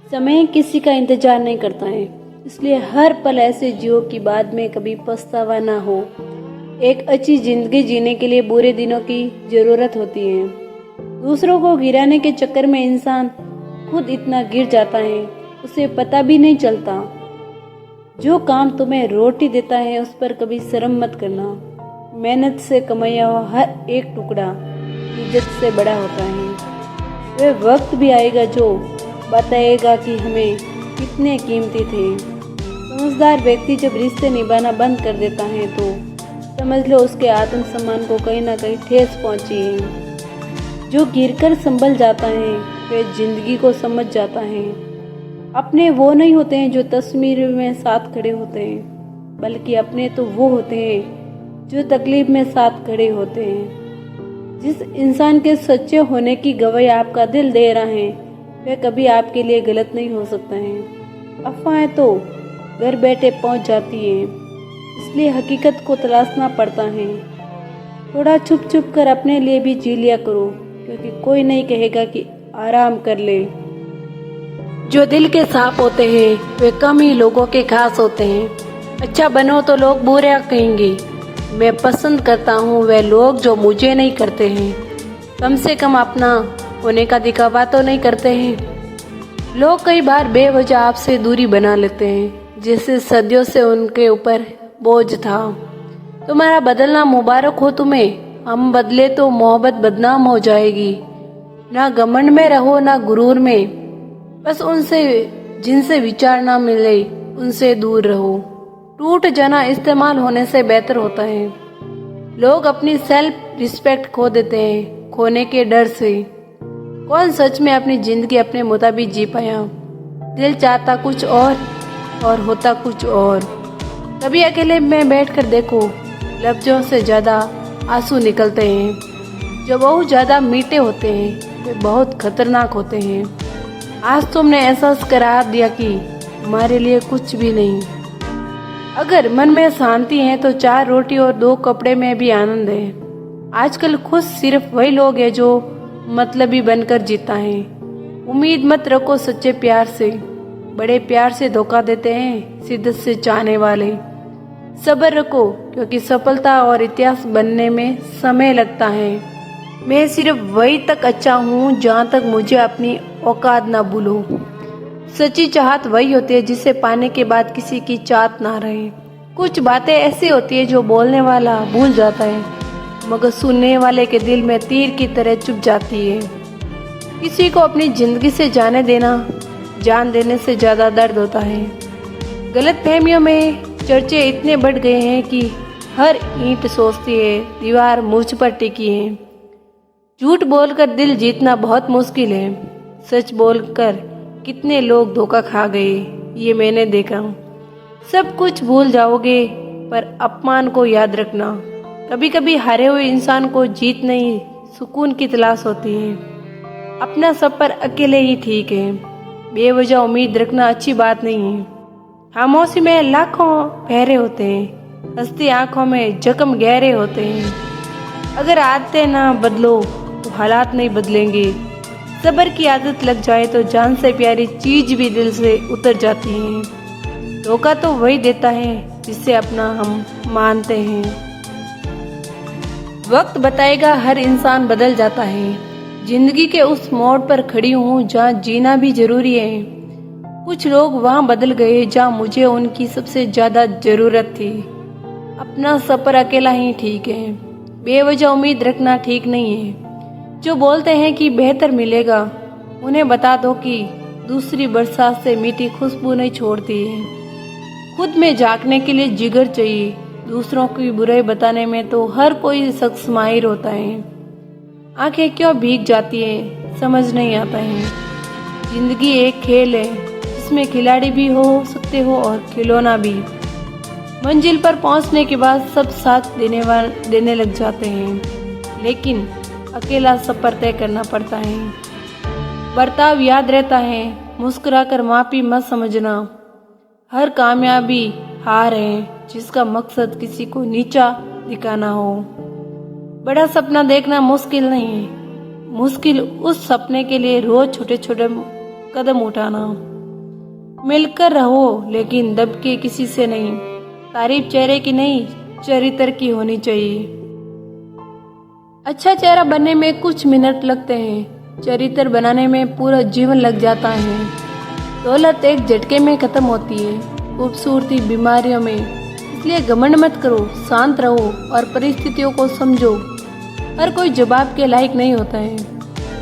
समय किसी का इंतजार नहीं करता है, इसलिए हर पल ऐसे जियो कि बाद में कभी पछतावा ना हो। एक अच्छी जिंदगी जीने के लिए बुरे दिनों की जरूरत होती है। दूसरों को गिराने के चक्कर में इंसान खुद इतना गिर जाता है, उसे पता भी नहीं चलता। जो काम तुम्हें रोटी देता है उस पर कभी शर्म मत करना। मेहनत से कमाया हुआ हर एक टुकड़ा इज्जत से बड़ा होता है। वह वक्त भी आएगा जो बताएगा कि हमें कितने कीमती थे। समझदार व्यक्ति जब रिश्ते निभाना बंद कर देता है तो समझ लो उसके आत्मसम्मान को कहीं ना कहीं ठेस पहुंची है। जो गिरकर संभल जाता है वह जिंदगी को समझ जाता है। अपने वो नहीं होते हैं जो तस्वीर में साथ खड़े होते हैं, बल्कि अपने तो वो होते हैं जो तकलीफ में साथ खड़े होते हैं। जिस इंसान के सच्चे होने की गवाही आपका दिल दे रहा है वह कभी आपके लिए गलत नहीं हो सकता है। अफवाहें तो घर बैठे पहुंच जाती हैं, इसलिए हकीकत को तलाशना पड़ता है। थोड़ा छुप छुप कर अपने लिए भी जी लिया करो, क्योंकि कोई नहीं कहेगा कि आराम कर ले। जो दिल के साफ होते हैं वे कम ही लोगों के खास होते हैं। अच्छा बनो तो लोग बुरा कहेंगे। मैं पसंद करता हूँ वे लोग जो मुझे नहीं करते हैं। कम से कम अपना होने का दिखावा तो नहीं करते हैं। लोग कई बार बेवजह आपसे दूरी बना लेते हैं, जैसे सदियों से उनके ऊपर बोझ था। तुम्हारा बदलना मुबारक हो तुम्हें। हम बदले तो मोहब्बत बदनाम हो जाएगी। ना घमंड में रहो ना गुरूर में। बस उनसे जिनसे विचार ना मिले उनसे दूर रहो। टूट जाना इस्तेमाल होने से बेहतर होता है। लोग अपनी सेल्फ रिस्पेक्ट खो देते हैं खोने के डर से। कौन सच में अपनी जिंदगी अपने मुताबिक जी पाया? दिल चाहता कुछ और होता कुछ और। कभी अकेले में बैठकर देखो, लफ्जों से ज्यादा आंसू निकलते हैं। जो बहुत ज्यादा मीठे होते हैं वे बहुत खतरनाक होते हैं। आज तुमने एहसास करा दिया कि हमारे लिए कुछ भी नहीं। अगर मन में शांति है तो 4 रोटी और 2 कपड़े में भी आनंद है। आजकल खुश सिर्फ वही लोग हैं जो मतलबी बनकर जीता है। उम्मीद मत रखो सच्चे प्यार से, बड़े प्यार से धोखा देते हैं शिद्दत से चाहने वाले। सब्र रखो, क्योंकि सफलता और इतिहास बनने में समय लगता है। मैं सिर्फ वही तक अच्छा हूँ जहाँ तक मुझे अपनी औकात ना भूलो। सच्ची चाहत वही होती है जिसे पाने के बाद किसी की चाहत ना रहे। कुछ बातें ऐसी होती है जो बोलने वाला भूल जाता है, मगर सुनने वाले के दिल में तीर की तरह चुभ जाती है। किसी को अपनी जिंदगी से जाने देना जान देने से ज्यादा दर्द होता है। गलतफहमियों में चर्चे इतने बढ़ गए हैं कि हर ईंट सोचती है दीवार मुझ पर टिकी है। झूठ बोलकर दिल जीतना बहुत मुश्किल है। सच बोलकर कितने लोग धोखा खा गए ये मैंने देखा। सब कुछ भूल जाओगे पर अपमान को याद रखना। कभी कभी हारे हुए इंसान को जीत नहीं सुकून की तलाश होती है। अपना सफर अकेले ही ठीक है। बेवजह उम्मीद रखना अच्छी बात नहीं है। खामोशी में लाखों बहरे होते हैं, हंसती आंखों में जख्म गहरे होते हैं। अगर आदतें ना बदलो तो हालात नहीं बदलेंगे। सब्र की आदत लग जाए तो जान से प्यारी चीज भी दिल से उतर जाती है। धोखा तो वही देता है जिससे अपना हम मानते हैं। वक्त बताएगा हर इंसान बदल जाता है। जिंदगी के उस मोड़ पर खड़ी हूँ जहाँ जीना भी जरूरी है। कुछ लोग वहाँ बदल गए जहाँ मुझे उनकी सबसे ज्यादा जरूरत थी। अपना सफर अकेला ही ठीक है। बेवजह उम्मीद रखना ठीक नहीं है। जो बोलते हैं कि बेहतर मिलेगा उन्हें बता दो कि दूसरी बरसात से मीठी खुशबू नहीं छोड़ती है। खुद में झांकने के लिए जिगर चाहिए। दूसरों की बुराई बताने में तो हर कोई शख्स माहिर होता है। आंखें क्यों भीग जाती है समझ नहीं आता है। जिंदगी एक खेल है जिसमें खिलाड़ी भी हो सकते हो और खिलौना भी। मंजिल पर पहुंचने के बाद सब साथ देने लग जाते हैं, लेकिन अकेला सफर तय करना पड़ता है। बर्ताव याद रहता है, मुस्कुराकर माफी मत समझना। हर कामयाबी हार है जिसका मकसद किसी को नीचा दिखाना हो। बड़ा सपना देखना मुश्किल नहीं है, मुश्किल उस सपने के लिए रोज छोटे छोटे कदम उठाना। मिलकर रहो लेकिन दब के किसी से नहीं। तारीफ चेहरे की नहीं, चरित्र की होनी चाहिए। अच्छा चेहरा बनने में कुछ मिनट लगते हैं, चरित्र बनाने में पूरा जीवन लग जाता है। दौलत एक झटके में खत्म होती है, खूबसूरती बीमारियों में। इसलिए घमंड मत करो, शांत रहो और परिस्थितियों को समझो। हर कोई जवाब के लायक नहीं होता है।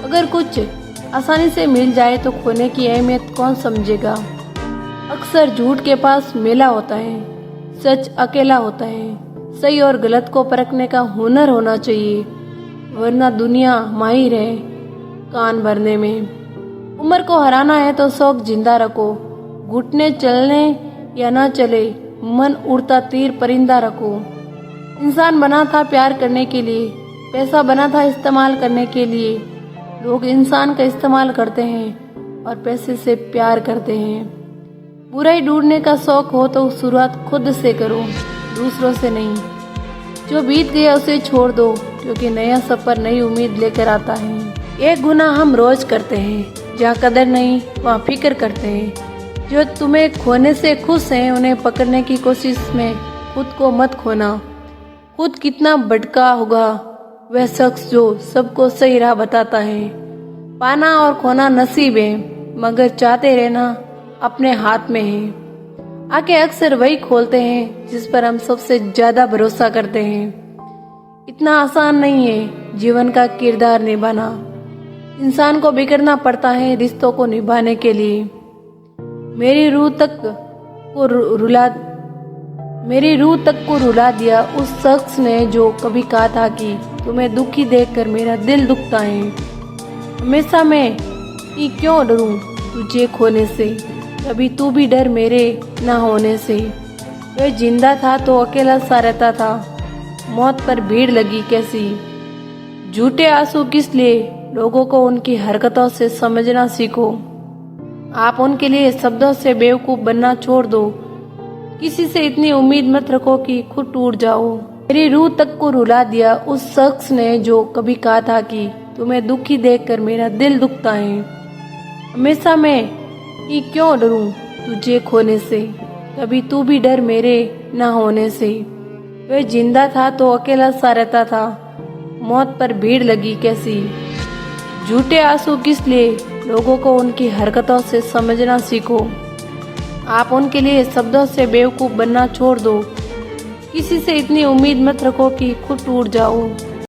अगर कुछ आसानी से मिल जाए तो खोने की अहमियत कौन समझेगा। अक्सर झूठ के पास मेला होता है, सच अकेला होता है। सही और गलत को परखने का हुनर होना चाहिए, वरना दुनिया माहिर है कान भरने में। उम्र को हराना है तो शौक जिंदा रखो। घुटने चलने या ना चले, मन उड़ता तीर परिंदा रखो। इंसान बना था प्यार करने के लिए, पैसा बना था इस्तेमाल करने के लिए। लोग इंसान का इस्तेमाल करते हैं और पैसे से प्यार करते हैं। बुराई ढूंढने का शौक हो तो शुरुआत खुद से करो, दूसरों से नहीं। जो बीत गया उसे छोड़ दो, क्योंकि नया सफर नई उम्मीद लेकर आता है। एक गुनाह हम रोज करते हैं, जहाँ कदर नहीं वहाँ फिक्र करते हैं। जो तुम्हें खोने से खुश हैं, उन्हें पकड़ने की कोशिश में खुद को मत खोना। खुद कितना भटका होगा वह शख्स जो सबको सही राह बताता है। पाना और खोना नसीब है, मगर चाहते रहना अपने हाथ में है। आंखें अक्सर वही खोलते हैं जिस पर हम सबसे ज्यादा भरोसा करते हैं। इतना आसान नहीं है जीवन का किरदार निभाना। इंसान को बिगड़ना पड़ता है रिश्तों को निभाने के लिए। मेरी रूह तक को रुला दिया उस शख्स ने जो कभी कहा था कि तुम्हें दुखी देखकर मेरा दिल दुखता है। हमेशा मैं कि क्यों डरूं तुझे खोने से, कभी तू भी डर मेरे ना होने से। वह जिंदा था तो अकेला सा रहता था, मौत पर भीड़ लगी कैसी। झूठे आंसू किस लिए, लोगों को उनकी हरकतों से समझना सीखो। आप उनके लिए शब्दों से बेवकूफ बनना छोड़ दो। किसी से इतनी उम्मीद मत रखो कि खुद टूट जाओ। मेरी रूह तक को रुला दिया उस शख्स ने जो कभी कहा था कि तुम्हें दुखी देखकर मेरा दिल दुखता है। हमेशा मैं कि क्यों डरूं तुझे खोने से, कभी तू भी डर मेरे ना होने से। वह जिंदा था तो अकेला सा रहता था, मौत पर भीड़ लगी कैसी। झूठे आंसू किस लिए, लोगों को उनकी हरकतों से समझना सीखो। आप उनके लिए शब्दों से बेवकूफ बनना छोड़ दो। किसी से इतनी उम्मीद मत रखो कि खुद टूट जाओ।